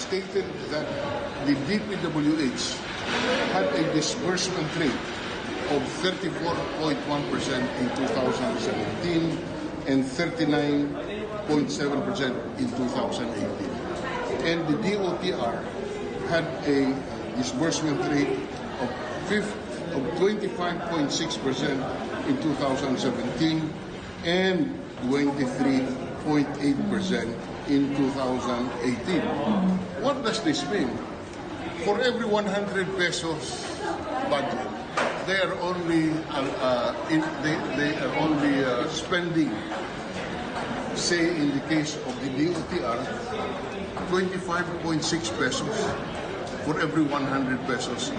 stated that the DPWH had a disbursement rate of 34.1% in 2017 and 39.7% in 2018. And the DOTR had a disbursement rate of 25.6% in 2017 and 23.8% in 2018. What does this mean? For every 100 pesos budget, they are only spending, say in the case of the DOTR, 25.6 pesos for every 100 pesos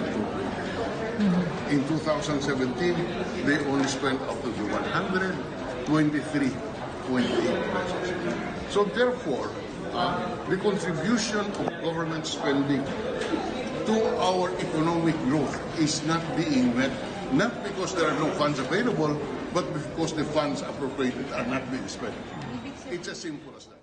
in 2017, they only spent out of the 100, 23.8 pesos. So therefore, the contribution of government spending to our economic growth is not being met, not because there are no funds available, but because the funds appropriated are not being spent. It's as simple as that.